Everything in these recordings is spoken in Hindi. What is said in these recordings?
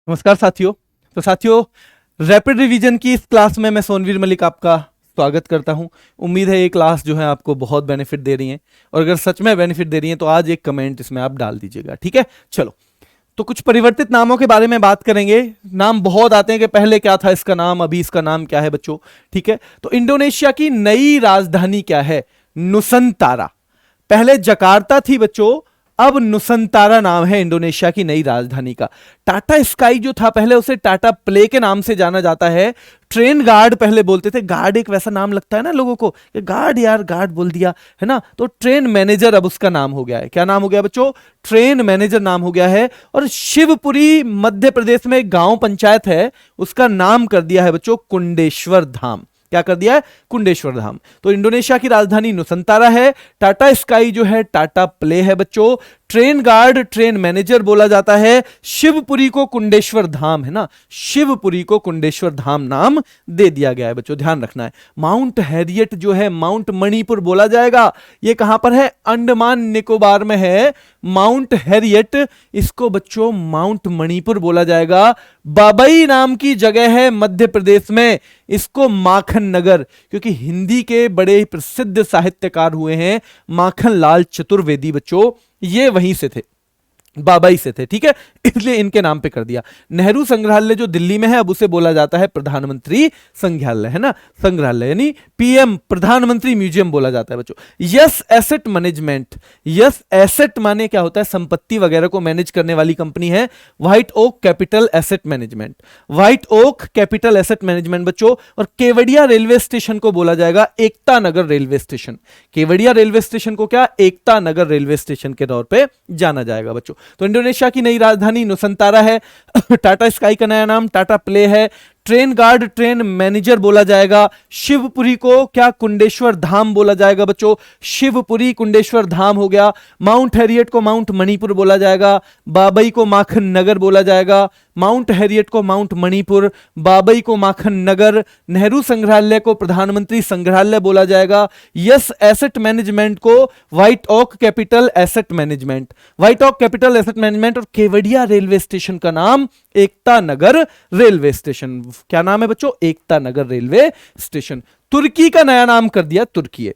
नमस्कार साथियों। तो साथियों, रैपिड रिवीजन की इस क्लास में मैं सोनवीर मलिक आपका स्वागत करता हूं। उम्मीद है ये क्लास जो है आपको बहुत बेनिफिट दे रही है, और अगर सच में बेनिफिट दे रही है तो आज एक कमेंट इसमें आप डाल दीजिएगा, ठीक है। चलो, तो कुछ परिवर्तित नामों के बारे में बात करेंगे। नाम बहुत आते हैं कि पहले क्या था इसका नाम, अभी इसका नाम क्या है बच्चों, ठीक है। तो इंडोनेशिया की नई राजधानी क्या है? नुसंतारा। पहले जकार्ता थी बच्चों, अब नुसंतारा नाम है इंडोनेशिया की नई राजधानी का। टाटा स्काई जो था पहले, उसे टाटा प्ले के नाम से जाना जाता है। ट्रेन गार्ड पहले बोलते थे, गार्ड एक वैसा नाम लगता है ना लोगों को कि गार्ड, यार गार्ड बोल दिया है ना। तो ट्रेन मैनेजर अब उसका नाम हो गया है। क्या नाम हो गया बच्चों? ट्रेन मैनेजर नाम हो गया है। और शिवपुरी मध्य प्रदेश में एक गांव पंचायत है, उसका नाम कर दिया है बच्चों कुंडेश्वर धाम। क्या कर दिया है? कुंडेश्वर धाम। तो इंडोनेशिया की राजधानी नुसंतारा है। टाटा स्काई जो है टाटा प्ले है बच्चों। ट्रेन गार्ड ट्रेन मैनेजर बोला जाता है। शिवपुरी को कुंडेश्वर धाम है ना, शिवपुरी को कुंडेश्वर धाम नाम दे दिया गया है बच्चों, ध्यान रखना है। माउंट हैरियट जो है माउंट मणिपुर बोला जाएगा। ये कहां पर है? अंडमान निकोबार में है माउंट हैरियट, इसको बच्चों माउंट मणिपुर बोला जाएगा। बाबई नाम की जगह है मध्य प्रदेश में, इसको माखन नगर, क्योंकि हिंदी के बड़े प्रसिद्ध साहित्यकार हुए हैं माखन लाल चतुर्वेदी बच्चों, ये वहीं से थे, बाबाई से थे, ठीक है, इसलिए इनके नाम पे कर दिया। नेहरू संग्रहालय जो दिल्ली में है, अब उसे बोला जाता है प्रधानमंत्री संग्रहालय, है ना, संग्रहालय यानी पीएम प्रधानमंत्री म्यूजियम बोला जाता है बच्चों। Yes Asset management, yes asset माने क्या होता है? संपत्ति वगैरह को मैनेज करने वाली कंपनी है White Oak Capital Asset Management, White Oak Capital Asset Management बच्चों। और केवड़िया रेलवे स्टेशन को बोला जाएगा Ekta Nagar railway station. Kevadia railway station को क्या? एकता नगर रेलवे स्टेशन के तौर पर जाना जाएगा बच्चों। तो इंडोनेशिया की नई राजधानी नुसंतारा है। टाटा स्काई का नया नाम टाटा प्ले है। ट्रेन गार्ड ट्रेन मैनेजर बोला जाएगा। शिवपुरी को क्या? कुंडेश्वर धाम बोला जाएगा बच्चों, शिवपुरी कुंडेश्वर धाम हो गया। माउंट हैरियट को माउंट मणिपुर बोला जाएगा। बाबई को माखन नगर बोला जाएगा। माउंट हैरियट को माउंट मणिपुर, बाबई को माखन नगर। नेहरू संग्रहालय को प्रधानमंत्री संग्रहालय बोला जाएगा। यस एसेट मैनेजमेंट को White Oak Capital Asset Management, White Oak Capital Asset Management. और केवड़िया रेलवे स्टेशन का नाम एकता नगर रेलवे स्टेशन। क्या नाम है बच्चों? एकता नगर रेलवे स्टेशन। तुर्की का नया नाम कर दिया तुर्की।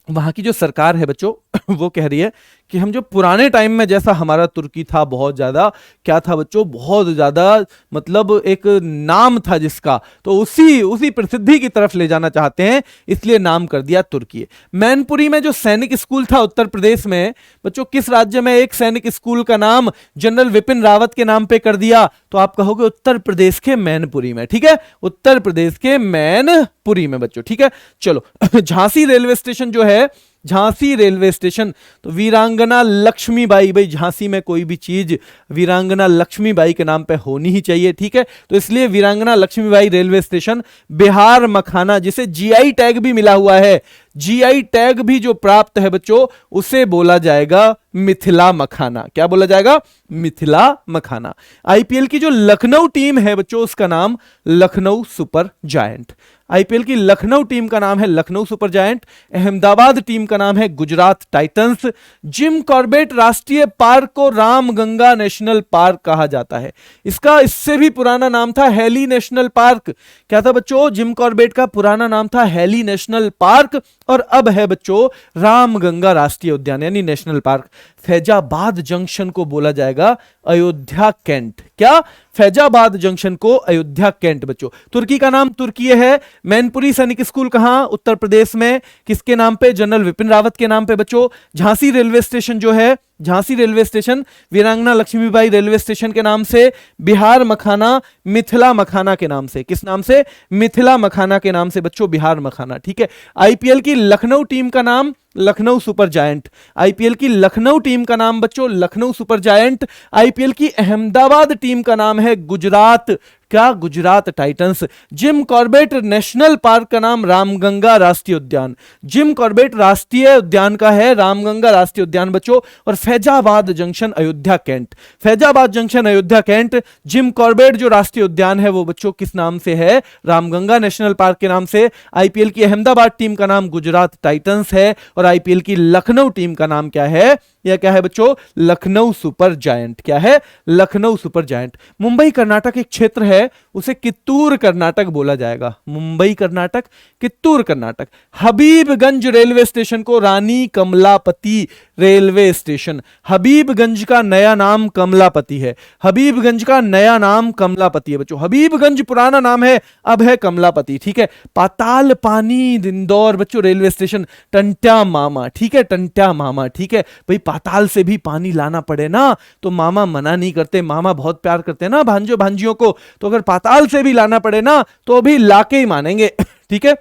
वहां की जो सरकार है बच्चों वो कह रही है कि हम जो पुराने टाइम में जैसा हमारा तुर्की था, बहुत ज्यादा क्या था बच्चों, बहुत ज्यादा मतलब एक नाम था जिसका, तो उसी प्रसिद्धि की तरफ ले जाना चाहते हैं, इसलिए नाम कर दिया तुर्की। मैनपुरी में जो सैनिक स्कूल था उत्तर प्रदेश में बच्चों, किस राज्य में एक सैनिक स्कूल का नाम जनरल विपिन रावत के नाम पे कर दिया? तो आप कहोगे उत्तर प्रदेश के मैनपुरी में, ठीक है, उत्तर प्रदेश के मैनपुरी में बच्चों, ठीक है। चलो, झांसी रेलवे स्टेशन जो है, झांसी रेलवे स्टेशन, तो वीरांगना लक्ष्मीबाई, भाई झांसी में कोई भी चीज वीरांगना लक्ष्मीबाई के नाम पे होनी ही चाहिए, ठीक है, तो इसलिए वीरांगना लक्ष्मीबाई रेलवे स्टेशन। बिहार मखाना, जिसे जीआई टैग भी मिला हुआ है, जीआई टैग भी जो प्राप्त है बच्चों, उसे बोला जाएगा मिथिला मखाना। क्या बोला जाएगा? मिथिला मखाना। आईपीएल की जो लखनऊ टीम है बच्चों, उसका नाम लखनऊ सुपर जायंट। आईपीएल की लखनऊ टीम का नाम है Lucknow super giant. Ahmedabad team का नाम है गुजरात टाइटंस। जिम कॉर्बेट राष्ट्रीय पार्क को रामगंगा नेशनल पार्क कहा जाता है। इसका इससे भी पुराना नाम था हैली नेशनल पार्क। क्या था बच्चों? जिम कॉर्बेट का पुराना नाम था हैली नेशनल पार्क, और अब है बच्चों रामगंगा राष्ट्रीय उद्यान यानी नेशनल पार्क। फैजाबाद जंक्शन को बोला जाएगा अयोध्या कैंट। क्या? फैजाबाद जंक्शन को अयोध्या कैंट बच्चों। तुर्की का नाम तुर्की है। मैनपुरी सैनिक स्कूल कहां? उत्तर प्रदेश में। किसके नाम पे? जनरल विपिन रावत के नाम पे बच्चों। झांसी रेलवे स्टेशन जो है, झांसी रेलवे स्टेशन वीरांगना लक्ष्मीबाई रेलवे स्टेशन के नाम से। बिहार मखाना मिथिला मखाना के नाम से। किस नाम से? मिथिला मखाना के नाम से बच्चों, बिहार मखाना, ठीक है। आईपीएल की लखनऊ टीम का नाम लखनऊ सुपर जायंट। आईपीएल की लखनऊ टीम का नाम बच्चों लखनऊ सुपर जायंट। आईपीएल की अहमदाबाद टीम का नाम है गुजरात, क्या? Gujarat Titans. Jim Corbett national park का नाम रामगंगा राष्ट्रीय उद्यान। जिम कॉर्बेट राष्ट्रीय उद्यान का है रामगंगा राष्ट्रीय उद्यान बच्चों। और Faizabad junction Ayodhya Cantt. Faizabad junction Ayodhya Cantt. Jim Corbett जो राष्ट्रीय उद्यान है वो बच्चों किस नाम से है? रामगंगा नेशनल पार्क के नाम से। आईपीएल की अहमदाबाद टीम का नाम गुजरात टाइटंस है, और आईपीएल की लखनऊ टीम का नाम क्या है? या क्या है बच्चों, लखनऊ सुपर जायंट। क्या है, लखनऊ सुपर जायंट। मुंबई कर्नाटक एक क्षेत्र है, उसे कित्तूर कर्नाटक बोला जाएगा। मुंबई कर्नाटक, कित्तूर कर्नाटक। हबीबगंज रेलवे स्टेशन को रानी कमलापति रेलवे स्टेशन, हबीबगंज का नया नाम कमलापति है। हबीबगंज का नया नाम कमलापति है बच्चों। हबीबगंज पुराना नाम है, अब है कमलापति। ठीक है। पाताल पानी इंदौर बच्चों रेलवे स्टेशन, टंट्या मामा। ठीक है, टंट्या मामा। ठीक है भाई, पाताल से भी पानी लाना पड़े ना तो मामा मना नहीं करते, मामा बहुत प्यार करते हैं ना भांजो भांजियों को, तो अगर पाताल से भी लाना पड़े ना तो भी लाके ही मानेंगे। ठीक है,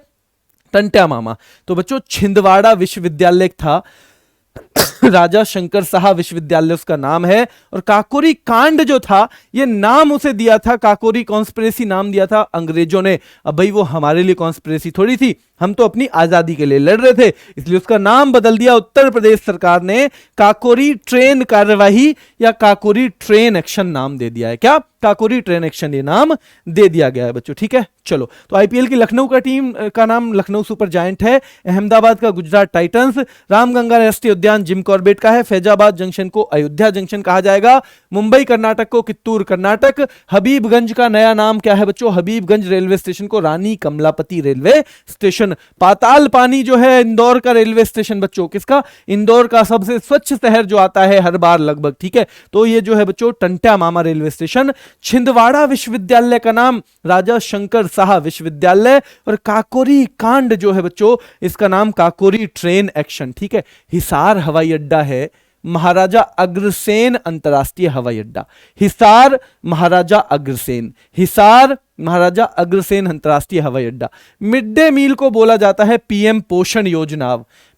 टंट्या मामा। तो बच्चों छिंदवाड़ा विश्वविद्यालय था, राजा शंकर शाह विश्वविद्यालय उसका नाम है। और काकोरी कांड जो था, ये नाम उसे दिया था, काकोरी कॉन्स्पिरेसी नाम दिया था अंग्रेजों ने। अब भाई वो हमारे लिए कॉन्स्पिरेसी थोड़ी थी, हम तो अपनी आजादी के लिए लड़ रहे थे, इसलिए उसका नाम बदल दिया। उत्तर प्रदेश सरकार ने काकोरी ट्रेन कार्यवाही या काकोरी ट्रेन एक्शन नाम दे दिया है। क्या, काकोरी ट्रेन एक्शन ये नाम दे दिया गया है बच्चों। ठीक है, चलो। तो आईपीएल की लखनऊ का टीम का नाम लखनऊ सुपर जायंट है। अहमदाबाद का गुजरात टाइटंस। रामगंगा राष्ट्रीय उद्यान जिम कॉर्बेट का है। फैजाबाद जंक्शन को अयोध्या जंक्शन कहा जाएगा। मुंबई कर्नाटक को कित्तूर कर्नाटक। हबीबगंज का नया नाम क्या है बच्चों, हबीबगंज रेलवे स्टेशन को रानी कमलापति रेलवे स्टेशन। पाताल पानी जो है इंदौर का रेलवे स्टेशन बच्चों, किसका, इंदौर का सबसे स्वच्छ शहर जो आता है हर बार लगभग। ठीक है, तो ये जो है बच्चों टंट्या मामा रेलवे स्टेशन। छिंदवाड़ा विश्वविद्यालय का नाम राजा शंकर शाह विश्वविद्यालय। और काकोरी कांड जो है बच्चों, इसका नाम काकोरी ट्रेन एक्शन। ठीक है। हिसार हवाई अड्डा है, महाराजा अग्रसेन अंतरराष्ट्रीय हवाई अड्डा। हिसार महाराजा अग्रसेन, हिसार महाराजा अग्रसेन अंतरराष्ट्रीय हवाई अड्डा। मिड डे मील को बोला जाता है पीएम पोषण योजना,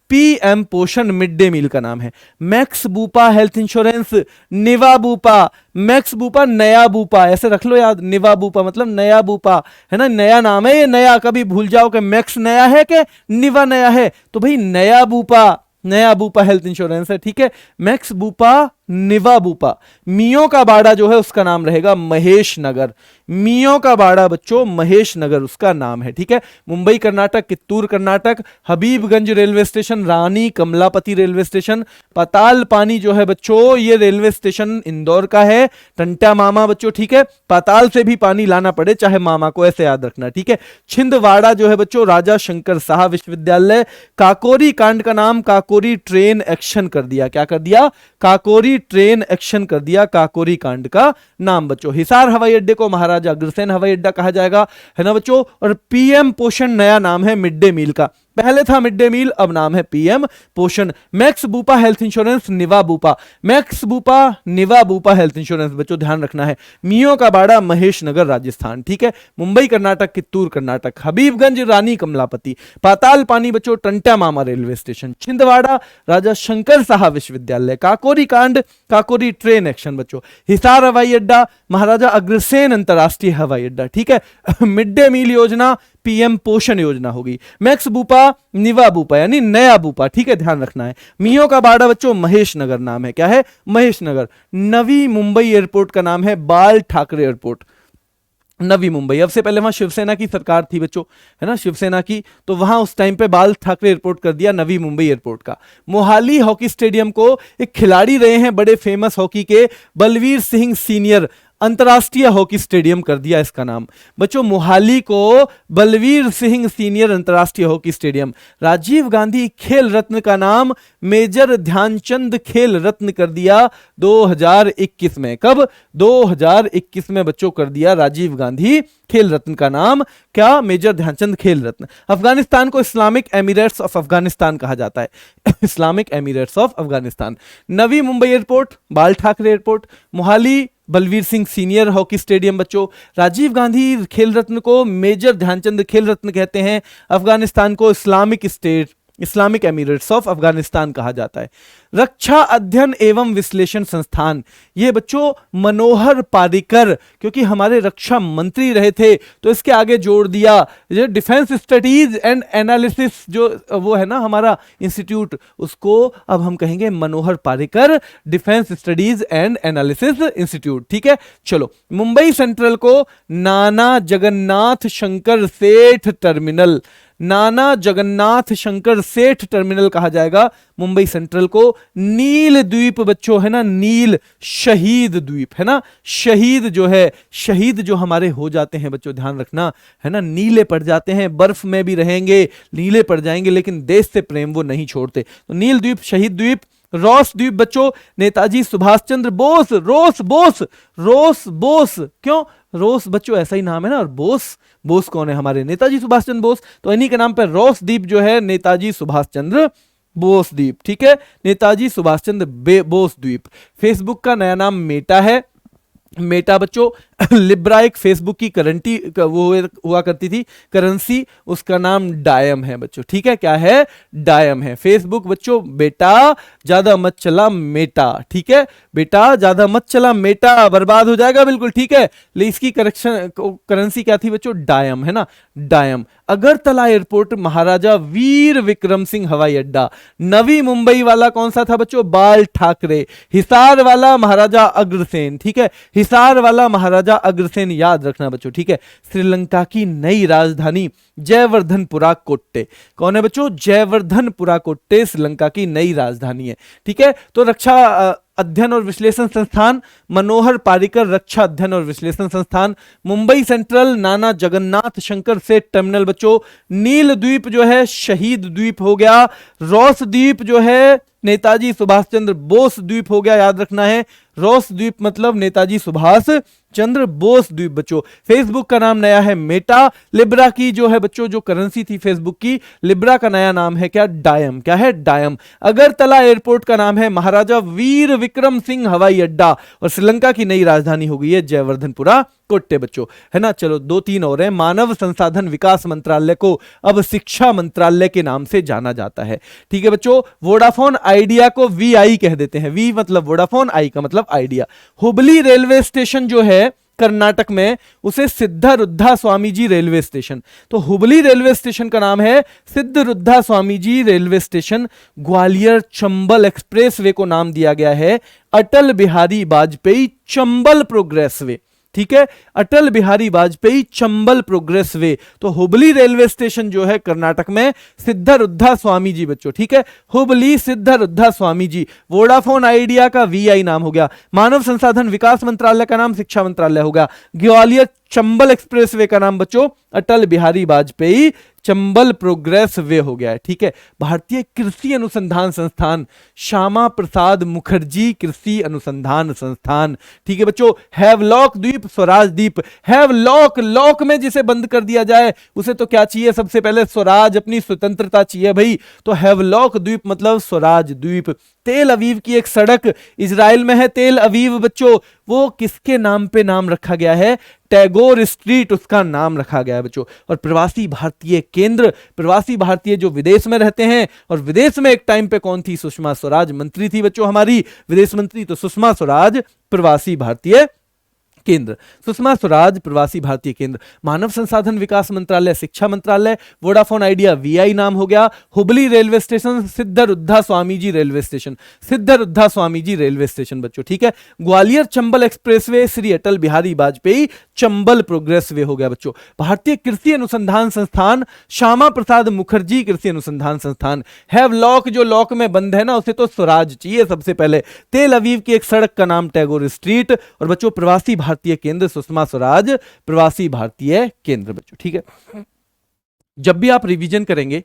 पीएम पोषण मिड डे मील का नाम है। मैक्स बूपा हेल्थ इंश्योरेंस, निवा बूपा, मैक्स बूपा नया बूपा, ऐसे रख लो याद, निवा बूपा मतलब नया बूपा है ना, नया नाम है ये, नया कभी भूल जाओ कि मैक्स नया है कि निवा नया है, तो भाई नया बूपा, नया बूपा हेल्थ इंश्योरेंस है। ठीक है, मैक्स बूपा, निवा बूपा। मियो का बाड़ा जो है उसका नाम रहेगा महेश नगर, मियो का बाड़ा बच्चों महेश नगर उसका नाम है। ठीक है। मुंबई कर्नाटक, कित्तूर कर्नाटक। हबीबगंज रेलवे स्टेशन रानी कमलापति रेलवे स्टेशन। पाताल पानी जो है बच्चों ये रेलवे स्टेशन इंदौर का है। टंट्या मामा बच्चों, ठीक है, पाताल से भी पानी लाना पड़े चाहे मामा को, ऐसे याद रखना। ठीक है। छिंदवाड़ा जो है बच्चों राजा शंकर शाह विश्वविद्यालय। काकोरी कांड का नाम काकोरी ट्रेन एक्शन कर दिया। क्या कर दिया, काकोरी ट्रेन एक्शन कर दिया, काकोरी कांड का नाम बच्चों। हिसार हवाई अड्डे को महाराजा अग्रसेन हवाई अड्डा कहा जाएगा, है ना बच्चों। और पीएम पोषण नया नाम है मिड डे मील का, पहले था मिड डे मील, अब नाम है पीएम पोषण। मैक्स बूपा हेल्थ इंश्योरेंस, निवा बूपा, मैक्स बूपा, निवा बूपा हेल्थ इंश्योरेंस बच्चों ध्यान रखना है। मियो का बाड़ा महेश नगर राजस्थान। ठीक है। मुंबई कर्नाटक, कित्तूर कर्नाटक। हबीबगंज रानी कमलापति। पाताल पानी बच्चों टंट्या मामा रेलवे स्टेशन। छिंदवाड़ा राजा शंकर शाह विश्वविद्यालय। काकोरी कांड काकोरी ट्रेन एक्शन बच्चों। हिसार हवाई अड्डा महाराजा अग्रसेन अंतरराष्ट्रीय हवाई अड्डा। ठीक है। मिड डे मील योजना पीएम पोषण योजना होगी। मैक्स बूपा, निवा बूपा यानी नया बूपा। ठीक है, ध्यान रखना है। मियो का बाड़ा बच्चों महेश नगर नाम है। क्या है, महेश नगर। नवी मुंबई एयरपोर्ट का नाम है बाल ठाकरे एयरपोर्ट, नवी मुंबई। अब से पहले वहां शिवसेना की सरकार थी बच्चों, है ना, शिवसेना की, तो वहां उस टाइम पे बाल ठाकरे एयरपोर्ट कर दिया नवी मुंबई एयरपोर्ट का। मोहाली हॉकी स्टेडियम को एक खिलाड़ी रहे हैं बड़े फेमस हॉकी के, बलवीर सिंह सीनियर अंतरराष्ट्रीय हॉकी स्टेडियम कर दिया इसका नाम बच्चों। मोहाली को बलवीर सिंह सीनियर अंतरराष्ट्रीय हॉकी स्टेडियम। राजीव गांधी खेल रत्न का नाम मेजर ध्यानचंद खेल रत्न कर दिया 2021 में। कब, 2021 में बच्चों कर दिया राजीव गांधी खेल रत्न का नाम, क्या, मेजर ध्यानचंद खेल रत्न। अफगानिस्तान को इस्लामिक एमिरेट्स ऑफ अफगानिस्तान कहा जाता है, Islamic Emirates of Afghanistan. Navi Mumbai airport Bal Thackeray airport. Mohali Balbir Singh senior hockey stadium बच्चों। राजीव गांधी खेल रत्न को मेजर ध्यानचंद खेल रत्न कहते हैं। अफगानिस्तान को Islamic state, Islamic Emirates of Afghanistan कहा जाता है। रक्षा अध्ययन एवं विश्लेषण संस्थान, ये बच्चों मनोहर पारिकर, क्योंकि हमारे रक्षा मंत्री रहे थे तो इसके आगे जोड़ दिया डिफेंस स्टडीज एंड एनालिसिस, जो वो है ना हमारा इंस्टीट्यूट, उसको अब हम कहेंगे Manohar Parrikar defence studies and analysis institute. ठीक है, चलो। मुंबई सेंट्रल को नाना जगन्नाथ शंकर सेठ टर्मिनल, नाना जगन्नाथ शंकर सेठ टर्मिनल कहा जाएगा मुंबई सेंट्रल को। नील द्वीप बच्चों है ना, नील शहीद द्वीप है ना, शहीद जो है, शहीद जो हमारे हो जाते हैं बच्चों, ध्यान रखना है ना, नीले पड़ जाते हैं, बर्फ में भी रहेंगे नीले पड़ जाएंगे, लेकिन देश से प्रेम वो नहीं छोड़ते। तो नील द्वीप, शहीद द्वीप। रोस द्वीप बच्चों, नेताजी सुभाष चंद्र बोस, रोस बोस, रोस बोस, क्यों रोस बच्चों ऐसा ही नाम है ना, और बोस, बोस कौन है, हमारे नेताजी सुभाष चंद्र बोस, तो इन्हीं के नाम पर रोस द्वीप जो है नेताजी सुभाष चंद्र बोस द्वीप, ठीक है, नेताजी सुभाष चंद्र बोस द्वीप। फेसबुक का नया नाम मेटा है, मेटा बच्चों। लिब्रा एक फेसबुक की करंटी वो हुआ करती थी करेंसी, उसका नाम डायम है बच्चों, ठीक है, क्या है, डायम है। फेसबुक बच्चों, बेटा ज्यादा मत चला मेटा, ठीक है, बेटा ज्यादा मत चला मेटा, बर्बाद हो जाएगा बिल्कुल, ठीक है। लेकिन इसकी करेंसी क्या थी बच्चों, डायम है ना, डायम। अगरतला एयरपोर्ट महाराजा वीर विक्रम सिंह हवाई अड्डा। नवी मुंबई वाला कौन सा था बच्चों, बाल ठाकरे। हिसार वाला महाराजा अग्रसेन, ठीक है, हिसार वाला महाराजा अग्रसेन याद रखना बच्चों, ठीक है। श्रीलंका की नई राजधानी जयवर्धनपुरा कोट्टे, कौन है बच्चों, जयवर्धनपुरा कोट्टे श्रीलंका की नई राजधानी है, ठीक है। तो रक्षा अध्ययन और विश्लेषण संस्थान मनोहर पारिकर रक्षा अध्ययन और विश्लेषण संस्थान। मुंबई सेंट्रल नाना जगन्नाथ शंकर सेठ टर्मिनल बच्चों। नील द्वीप जो है शहीद द्वीप हो गया। रोस द्वीप जो है नेताजी सुभाष चंद्र बोस द्वीप हो गया, याद रखना है, रोस द्वीप मतलब नेताजी सुभाष चंद्र बोस द्वीप बच्चों। फेसबुक का नाम नया है मेटा। लिब्रा की जो है बच्चों, जो करेंसी थी फेसबुक की, लिब्रा का नया नाम है क्या, डायम, क्या है, डायम। अगरतला एयरपोर्ट का नाम है महाराजा वीर विक्रम सिंह हवाई अड्डा, और श्रीलंका की नई राजधानी हो गई है जयवर्धनपुरा कोट्टे बच्चों, है ना। चलो 2-3 और हैं। मानव संसाधन विकास मंत्रालय को अब शिक्षा मंत्रालय के नाम से जाना जाता है, ठीक है बच्चों। वोडाफोन आइडिया को वीआई कह देते हैं, वी मतलब वोडाफोन, आई का मतलब आइडिया। हुबली रेलवे स्टेशन जो है कर्नाटक में, उसे सिद्धरुद्धा स्वामी जी रेलवे स्टेशन, तो हुबली रेलवे स्टेशन का नाम है Siddharudha Swami ji railway station. Gwalior Chambal expressway को नाम दिया गया है अटल बिहारी वाजपेयी चंबल प्रोग्रेस वे, ठीक है, अटल बिहारी वाजपेयी चंबल प्रोग्रेस वे। तो हुबली रेलवे स्टेशन जो है कर्नाटक में सिद्धरुद्धा स्वामी जी बच्चों, ठीक है, हुबली सिद्धरुद्धा स्वामी जी। वोडाफोन आइडिया का वीआई नाम हो गया। मानव संसाधन विकास मंत्रालय का नाम शिक्षा मंत्रालय हो गया। ग्वालियर चंबल एक्सप्रेसवे का नाम बच्चों अटल बिहारी वाजपेयी चंबल प्रोग्रेस वे हो गया है, ठीक है। भारतीय कृषि अनुसंधान संस्थान श्यामा प्रसाद मुखर्जी कृषि अनुसंधान संस्थान, ठीक है बच्चों। हैवलॉक द्वीप स्वराज द्वीप, हैवलॉक, लॉक में जिसे बंद कर दिया जाए उसे तो क्या चाहिए, सबसे पहले स्वराज, अपनी स्वतंत्रता चाहिए भाई, तो हैवलॉक द्वीप मतलब स्वराज द्वीप। तेल अवीव की एक सड़क इजराइल में है, तेल अवीव बच्चों, वो किसके नाम पे नाम रखा गया है, टैगोर स्ट्रीट उसका नाम रखा गया है बच्चों। और प्रवासी भारतीय केंद्र, प्रवासी भारतीय जो विदेश में रहते हैं, और विदेश में एक टाइम पे कौन थी, सुषमा स्वराज मंत्री थी बच्चों हमारी, विदेश मंत्री, तो सुषमा स्वराज प्रवासी भारतीय केंद्र, सुषमा स्वराज प्रवासी भारतीय केंद्र। मानव संसाधन विकास मंत्रालय शिक्षा मंत्रालय। वोडाफोन आइडिया वीआई नाम हो गया। Hubli railway station सिद्धरुद्धा Swami ji railway station, सिद्धरुद्धा Swami ji railway station बच्चों, ठीक है। ग्वालियर चंबल एक्सप्रेसवे श्री अटल बिहारी वाजपेयी चंबल प्रोग्रेस वे हो गया बच्चों। भारतीय कृषि अनुसंधान संस्थान श्यामा प्रसाद मुखर्जी कृषि अनुसंधान संस्थान। हैवलॉक जो लॉक में बंद है ना, उसे तो स्वराज चाहिए सबसे पहले। तेल अवीव की एक सड़क का नाम टैगोर स्ट्रीट। और बच्चों प्रवासी भारतीय केंद्र सुषमा स्वराज प्रवासी भारतीय केंद्र बच्चों, ठीक है। जब भी आप रिवीजन करेंगे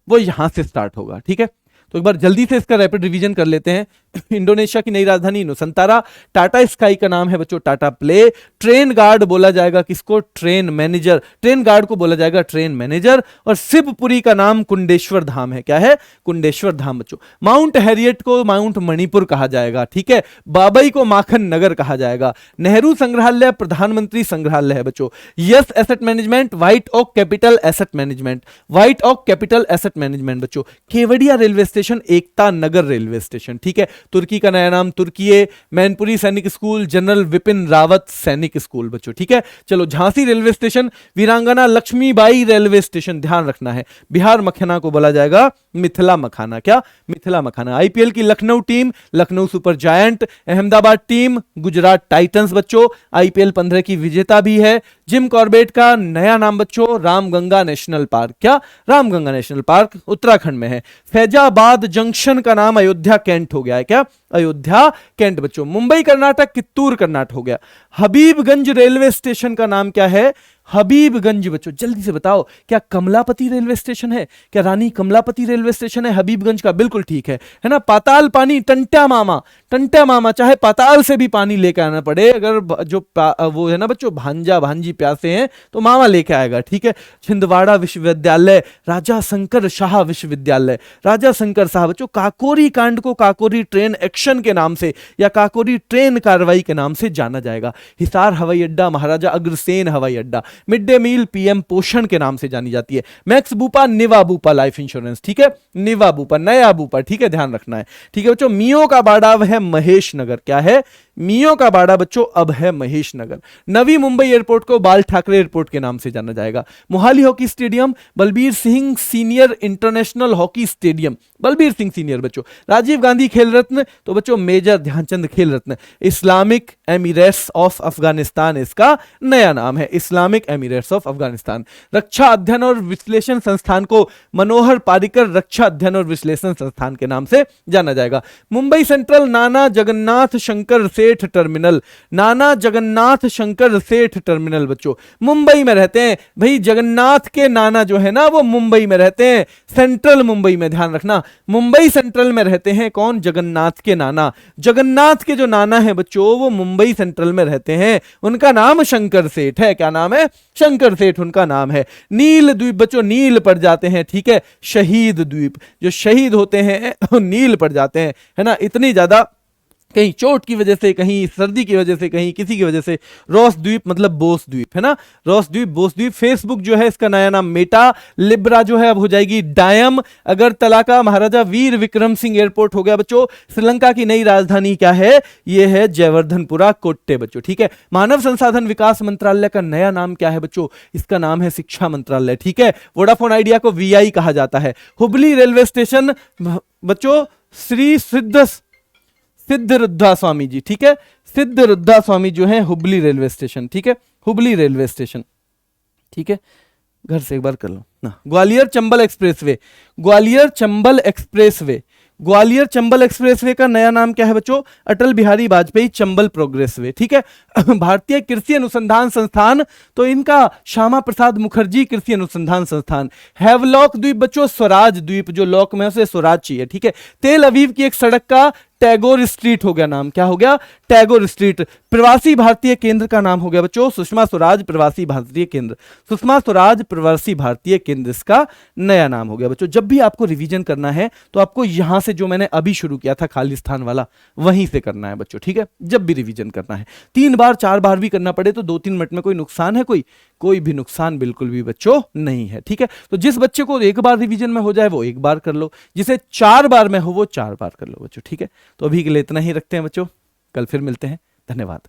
वो यहां से स्टार्ट होगा, ठीक है। तो एक बार जल्दी से इसका रैपिड रिवीजन कर लेते हैं। इंडोनेशिया की नई राजधानी नुसंतारा। टाटा स्काई का नाम है बच्चों टाटा प्ले। ट्रेन गार्ड बोला जाएगा किसको, ट्रेन मैनेजर, ट्रेन गार्ड को बोला जाएगा ट्रेन मैनेजर। और शिवपुरी का नाम कुंडेश्वर धाम है, क्या है, कुंडेश्वर धाम बच्चों। माउंट हैरियट को माउंट मणिपुर कहा जाएगा, ठीक है। बाबई को माखन नगर कहा जाएगा। नेहरू संग्रहालय प्रधानमंत्री संग्रहालय है बच्चों। Yes Asset Management White Oak Capital Asset Management, White Oak Capital Asset Management बच्चों। Kevadia railway station Ekta Nagar railway station, ठीक है। तुर्की का नया नाम तुर्कीये। मैनपुरी सैनिक स्कूल जनरल विपिन रावत सैनिक स्कूल बच्चों, ठीक है। चलो झांसी रेलवे स्टेशन वीरांगना लक्ष्मीबाई रेलवे स्टेशन, ध्यान रखना है। बिहार मखाना को बोला जाएगा मिथिला मखाना, क्या, मिथिला मखाना। आईपीएल की Lucknow team Lucknow super giant. Ahmedabad team Gujarat Titans बच्चों, आईपीएल 15 की विजेता भी है। जिम कॉर्बेट का नया नाम बच्चों रामगंगा नेशनल पार्क। क्या? रामगंगा नेशनल पार्क उत्तराखंड में है। फैजाबाद जंक्शन का नाम अयोध्या कैंट हो गया है। क्या? अयोध्या कैंट बच्चों। मुंबई कर्नाटक कित्तूर कर्नाटक हो गया। हबीबगंज रेलवे स्टेशन का नाम क्या है? हबीबगंज बच्चों, जल्दी से बताओ, क्या कमलापति रेलवे स्टेशन है? क्या रानी कमलापति रेलवे स्टेशन है हबीबगंज का? बिल्कुल ठीक है ना। पाताल पानी, टंट्या मामा, टंट्या मामा, चाहे पाताल से भी पानी लेकर आना पड़े, अगर वो है ना बच्चों, भांजा भांजी प्यासे हैं तो मामा लेके आएगा, ठीक है। छिंदवाड़ा विश्वविद्यालय, राजा शंकर शाह विश्वविद्यालय, राजा शंकर शाह बच्चों। काकोरी कांड को काकोरी ट्रेन एक्शन के नाम से या काकोरी ट्रेन कार्रवाई के नाम से जाना जाएगा। हिसार हवाई अड्डा महाराजा अग्रसेन हवाई अड्डा। मिड डे मील पीएम पोषण के नाम से जानी जाती है। मैक्स बूपा, निवा बूपा लाइफ इंश्योरेंस, ठीक है। निवा बूपा, नया बूपा, ठीक है, ध्यान रखना है, ठीक है बच्चों। मियो का बाड़ा वह महेश नगर। क्या है? मियो का बाड़ा बच्चों अब है महेश नगर। नवी मुंबई एयरपोर्ट को बाल ठाकरे एयरपोर्ट के नाम से जाना जाएगा। Mohali hockey stadium Balbir Singh senior international hockey stadium, Balbir Singh senior बच्चों। राजीव गांधी खेल रत्न तो बच्चों मेजर ध्यानचंद खेल रत्न। इस्लामिक एमिरेट्स ऑफ अफगानिस्तान इसका नया नाम है, इस्लामिक एमिरेट्स ऑफ अफगानिस्तान। रक्षा अध्ययन और विश्लेषण संस्थान को मनोहर पारिकर रक्षा अध्ययन और विश्लेषण संस्थान के नाम से जाना जाएगा। मुंबई सेंट्रल नाना जगन्नाथ शंकर सेठ टर्मिनल, नाना जगन्नाथ शंकर सेठ टर्मिनल बच्चों। मुंबई में रहते हैं भाई, जगन्नाथ के नाना जो है ना वो मुंबई में रहते हैं, सेंट्रल मुंबई में, ध्यान रखना, मुंबई सेंट्रल में रहते हैं कौन? जगन्नाथ के नाना। जगन्नाथ के जो नाना है बच्चों वो मुंबई सेंट्रल में रहते हैं, उनका नाम शंकर सेठ है। क्या नाम है? शंकर सेठ उनका नाम है। नील द्वीप बच्चों, नील पड़ जाते हैं, ठीक है। शहीद द्वीप, जो शहीद होते हैं वो नील पड़ जाते हैं, है ना। इतनी ज्यादा कहीं चोट की वजह से, कहीं सर्दी की वजह से, कहीं किसी की वजह से। रॉस द्वीप मतलब बोस द्वीप, है ना, रॉस द्वीप, बोस द्वीप। फेसबुक जो है इसका नया नाम मेटा। लिब्रा जो है अब हो जाएगी डायम। अगरतला का महाराजा वीर विक्रम सिंह एयरपोर्ट हो गया बच्चों। श्रीलंका की नई राजधानी क्या है? ये है जयवर्धनपुरा कोट्टे बच्चों, ठीक है। मानव संसाधन विकास मंत्रालय का नया नाम क्या है बच्चों? इसका नाम है शिक्षा मंत्रालय, ठीक है। वोडाफोन आइडिया को वीआई कहा जाता है। हुबली रेलवे स्टेशन बच्चों श्री सिद्धरुद्धा स्वामी जी, ठीक है। सिद्धरुद्धा स्वामी जो है हुबली रेलवे स्टेशन, ठीक है, हुबली रेलवे स्टेशन, ठीक है। घर से एक बार कर लो ना। Gwalior Chambal expressway, Gwalior Chambal expressway, Gwalior Chambal expressway का नया नाम क्या है बच्चों? अटल बिहारी वाजपेयी चंबल प्रोग्रेसवे, ठीक है। भारतीय कृषि अनुसंधान संस्थान तो इनका श्यामा प्रसाद मुखर्जी कृषि अनुसंधान संस्थान। हैवलॉक द्वीप बच्चों, स्वराज द्वीप, जो लॉक में उसे स्वराज चाहिए, ठीक है। तेल अवीव की एक सड़क का टैगोर स्ट्रीट हो गया नाम, क्या हो गया? टैगोर स्ट्रीट। प्रवासी भारतीय केंद्र का नाम हो गया बच्चों सुषमा स्वराज प्रवासी भारतीय केंद्र, सुषमा स्वराज प्रवासी भारतीय केंद्र इसका नया नाम हो गया बच्चों। जब भी आपको रिवीजन करना है तो आपको यहां से जो मैंने अभी शुरू किया था खालिस्तान वाला, वहीं से करना है बच्चों, ठीक है। जब भी रिवीजन करना है 3 बार 4 बार भी करना पड़े तो 2-3 मिनट में कोई नुकसान है? कोई भी नुकसान बिल्कुल भी बच्चों नहीं है, ठीक है। तो जिस बच्चे को 1 बार रिवीजन में हो जाए वो 1 बार कर लो, जिसे 4 बार में हो वो 4 बार कर लो बच्चों, ठीक है। तो अभी के लिए इतना ही रखते हैं बच्चों, कल फिर मिलते हैं, धन्यवाद।